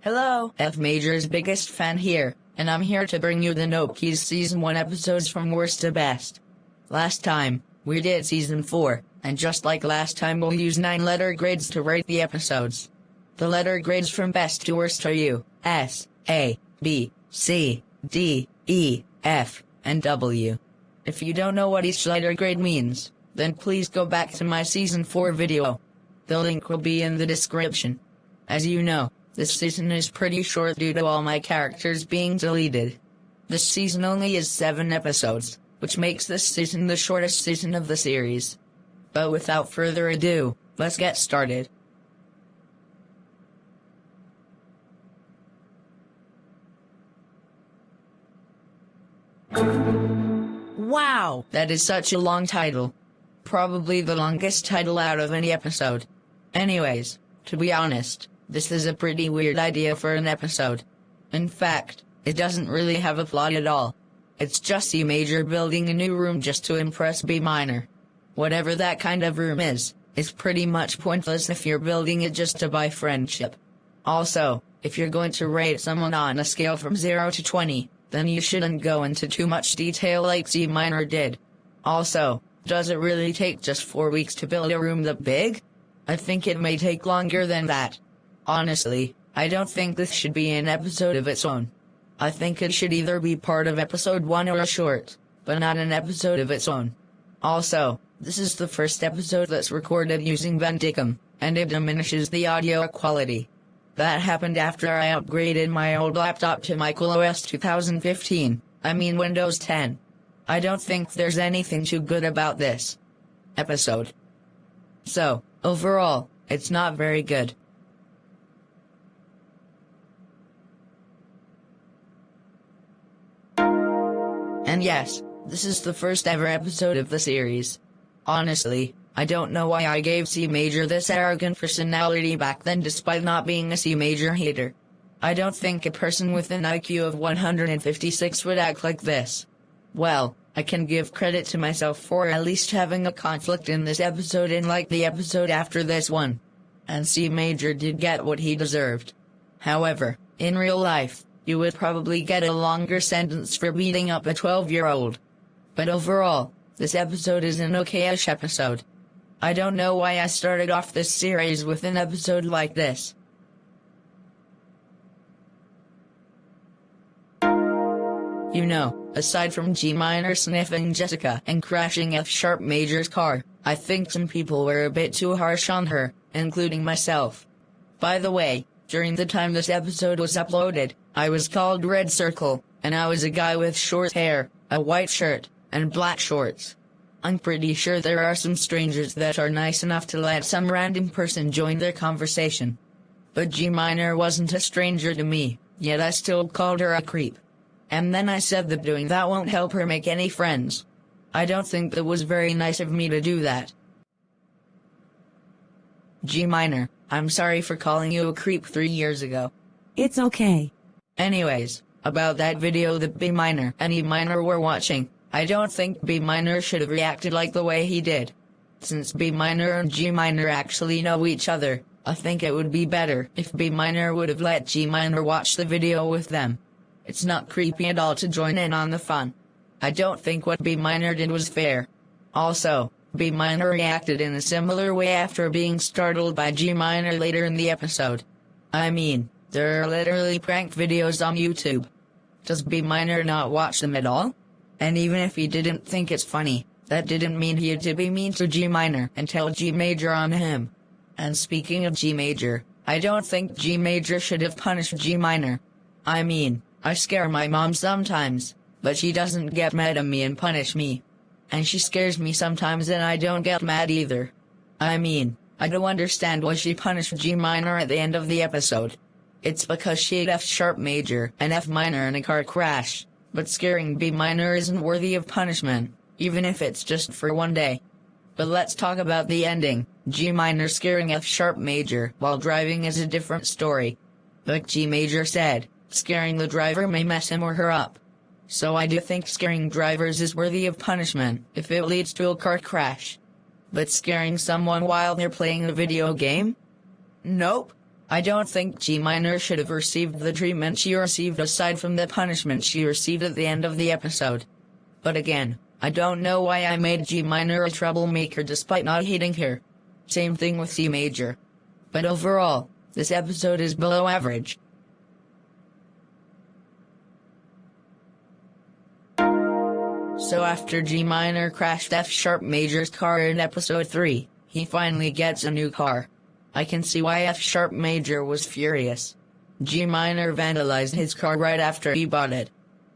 Hello, F Major's biggest fan here, and I'm here to bring you the Nope Keys Season 1 episodes from worst to best. Last time, we did Season 4, and just like last time we'll use 9 letter grades to rate the episodes. The letter grades from best to worst are U, S, A, B, C, D, E, F, and W. If you don't know what each letter grade means, then please go back to my Season 4 video. The link will be in the description. As you know, this season is pretty short due to all my characters being deleted. This season only is 7 episodes, which makes this season the shortest season of the series. But without further ado, let's get started. Wow, that is such a long title. Probably the longest title out of any episode. Anyways, to be honest, this is a pretty weird idea for an episode. In fact, it doesn't really have a plot at all. It's just C Major building a new room just to impress B Minor. Whatever that kind of room is, it's pretty much pointless if you're building it just to buy friendship. Also, if you're going to rate someone on a scale from 0 to 20, then you shouldn't go into too much detail like C Minor did. Also, does it really take just 4 weeks to build a room that big? I think it may take longer than that. Honestly, I don't think this should be an episode of its own. I think it should either be part of episode 1 or a short, but not an episode of its own. Also, this is the first episode that's recorded using Venticum, and it diminishes the audio quality. That happened after I upgraded my old laptop to macOS 2015, I mean Windows 10. I don't think there's anything too good about this episode. So, overall, it's not very good. And yes, this is the first ever episode of the series. Honestly, I don't know why I gave C Major this arrogant personality back then despite not being a C Major hater. I don't think a person with an IQ of 156 would act like this. Well, I can give credit to myself for at least having a conflict in this episode unlike the episode after this one. And C Major did get what he deserved. However, in real life, you would probably get a longer sentence for beating up a 12-year-old. But overall, this episode is an okay-ish episode. I don't know why I started off this series with an episode like this. You know, aside from G Minor sniffing Jessica and crashing F Major's car, I think some people were a bit too harsh on her, including myself. By the way, during the time this episode was uploaded, I was called Red Circle, and I was a guy with short hair, a white shirt, and black shorts. I'm pretty sure there are some strangers that are nice enough to let some random person join their conversation. But G Minor wasn't a stranger to me, yet I still called her a creep. And then I said that doing that won't help her make any friends. I don't think that was very nice of me to do that. G Minor, I'm sorry for calling you a creep 3 years ago. It's okay. Anyways, about that video that B Minor and E Minor were watching, I don't think B Minor should have reacted like the way he did. Since B Minor and G Minor actually know each other, I think it would be better if B Minor would have let G Minor watch the video with them. It's not creepy at all to join in on the fun. I don't think what B Minor did was fair. Also, B Minor reacted in a similar way after being startled by G Minor later in the episode. I mean, there are literally prank videos on YouTube. Does B Minor not watch them at all? And even if he didn't think it's funny, that didn't mean he had to be mean to G Minor and tell G Major on him. And speaking of G Major, I don't think G Major should have punished G Minor. I mean, I scare my mom sometimes, but she doesn't get mad at me and punish me. And she scares me sometimes and I don't get mad either. I mean, I don't understand why she punished G Minor at the end of the episode. It's because she hit F Major and F Minor in a car crash, but scaring B Minor isn't worthy of punishment, even if it's just for one day. But let's talk about the ending. G Minor scaring F Major while driving is a different story. Like G Major said, scaring the driver may mess him or her up. So I do think scaring drivers is worthy of punishment if it leads to a car crash. But scaring someone while they're playing a video game? Nope. I don't think G minor should have received the treatment she received aside from the punishment she received at the end of the episode. But again, I don't know why I made G minor a troublemaker despite not hating her. Same thing with C major. But overall, this episode is below average. So after G minor crashed F sharp major's car in episode 3, he finally gets a new car. I can see why F sharp major was furious. G minor vandalized his car right after he bought it.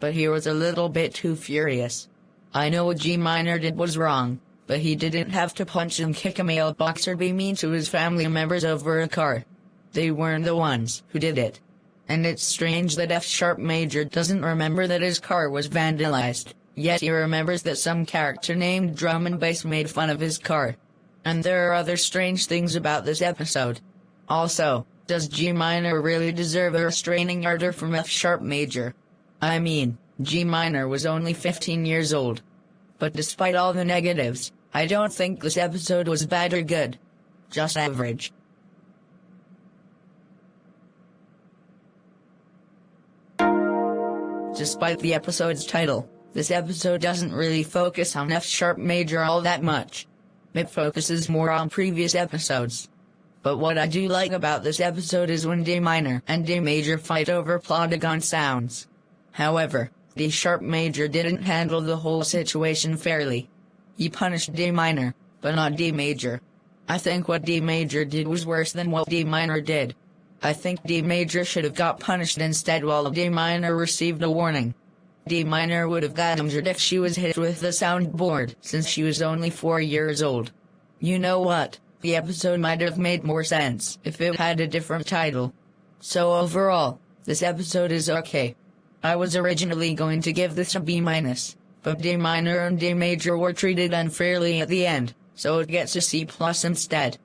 But he was a little bit too furious. I know what G minor did was wrong, but he didn't have to punch and kick a mailbox or be mean to his family members over a car. They weren't the ones who did it. And it's strange that F sharp major doesn't remember that his car was vandalized, yet he remembers that some character named Drum and Bass made fun of his car. And there are other strange things about this episode. Also, does G minor really deserve a restraining order from F sharp major? I mean, G minor was only 15 years old. But despite all the negatives, I don't think this episode was bad or good. Just average. Despite the episode's title, this episode doesn't really focus on F sharp major all that much. It focuses more on previous episodes. But what I do like about this episode is when D minor and D major fight over Plotagon sounds. However, D sharp major didn't handle the whole situation fairly. He punished D minor, but not D major. I think what D major did was worse than what D minor did. I think D major should have got punished instead while D minor received a warning. D minor would have got injured if she was hit with the soundboard, since she was only 4 years old. You know what? The episode might have made more sense if it had a different title. So overall, this episode is okay. I was originally going to give this a B-, but D minor and D major were treated unfairly at the end, so it gets a C+ instead.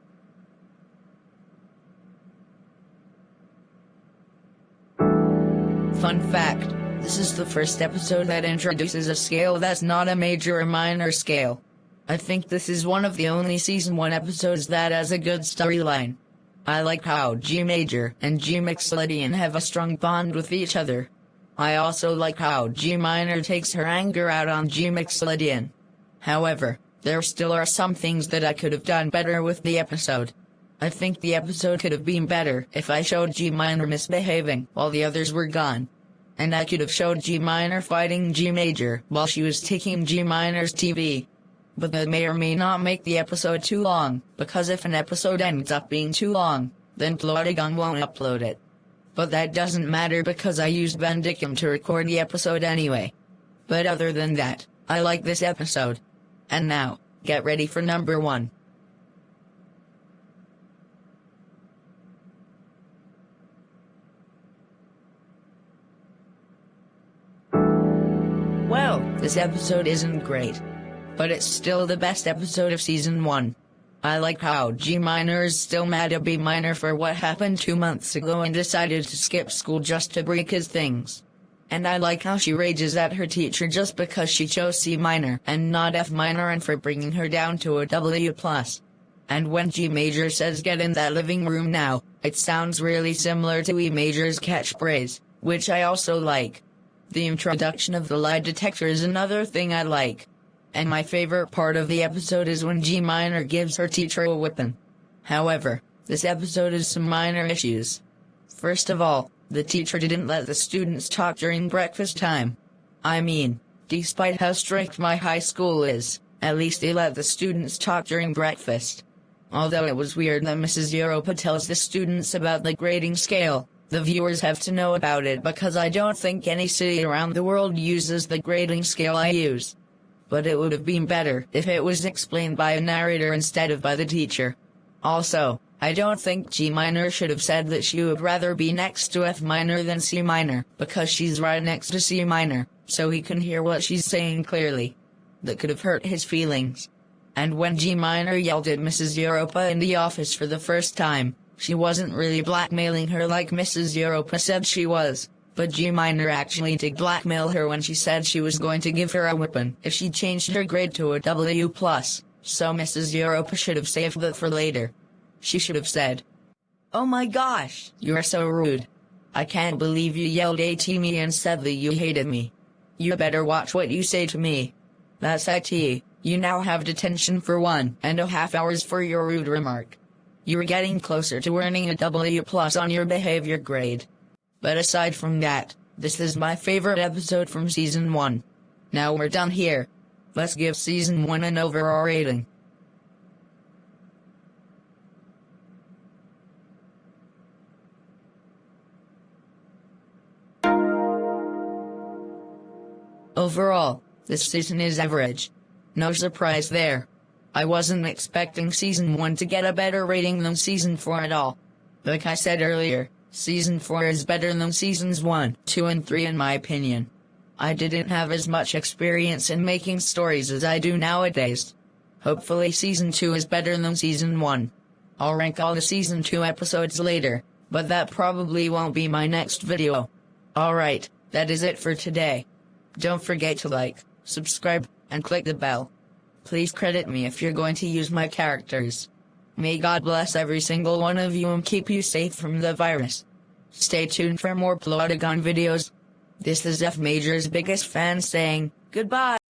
Fun fact, this is the first episode that introduces a scale that's not a major or minor scale. I think this is one of the only season 1 episodes that has a good storyline. I like how G major and G Mixolydian have a strong bond with each other. I also like how G minor takes her anger out on G Mixolydian. However, there still are some things that I could have done better with the episode. I think the episode could have been better if I showed G minor misbehaving while the others were gone. And I could have showed G minor fighting G major while she was taking G minor's TV. But that may or may not make the episode too long, because if an episode ends up being too long, then Plotagon won't upload it. But that doesn't matter because I used Bandicam to record the episode anyway. But other than that, I like this episode. And now, get ready for number 1. Well, this episode isn't great. But it's still the best episode of season 1. I like how G minor is still mad at B minor for what happened 2 months ago and decided to skip school just to break his things. And I like how she rages at her teacher just because she chose C minor and not F minor and for bringing her down to a W+. And when G major says get in that living room now, it sounds really similar to E major's catchphrase, which I also like. The introduction of the lie detector is another thing I like. And my favorite part of the episode is when G minor gives her teacher a whipping. However, this episode has some minor issues. First of all, the teacher didn't let the students talk during breakfast time. I mean, despite how strict my high school is, at least they let the students talk during breakfast. Although it was weird that Mrs. Europa tells the students about the grading scale, the viewers have to know about it because I don't think any city around the world uses the grading scale I use. But it would have been better if it was explained by a narrator instead of by the teacher. Also, I don't think G minor should have said that she would rather be next to F minor than C minor, because she's right next to C minor, so he can hear what she's saying clearly. That could have hurt his feelings. And when G minor yelled at Mrs. Europa in the office for the first time, she wasn't really blackmailing her like Mrs. Europa said she was. But G minor actually did blackmail her when she said she was going to give her a whipping if she changed her grade to a W+, so Mrs. Europa should have saved that for later. She should have said, Oh my gosh, you are so rude. I can't believe you yelled at me and said that you hated me. You better watch what you say to me. That's it. You now have detention for 1.5 hours for your rude remark. You're getting closer to earning a W+ on your behavior grade. But aside from that, this is my favorite episode from Season 1. Now we're done here. Let's give Season 1 an overall rating. Overall, this season is average. No surprise there. I wasn't expecting Season 1 to get a better rating than Season 4 at all. Like I said earlier, Season 4 is better than Seasons 1, 2 and 3 in my opinion. I didn't have as much experience in making stories as I do nowadays. Hopefully Season 2 is better than Season 1. I'll rank all the Season 2 episodes later, but that probably won't be my next video. Alright, that is it for today. Don't forget to like, subscribe, and click the bell. Please credit me if you're going to use my characters. May God bless every single one of you and keep you safe from the virus. Stay tuned for more Plotagon videos. This is F Major's biggest fan saying, goodbye.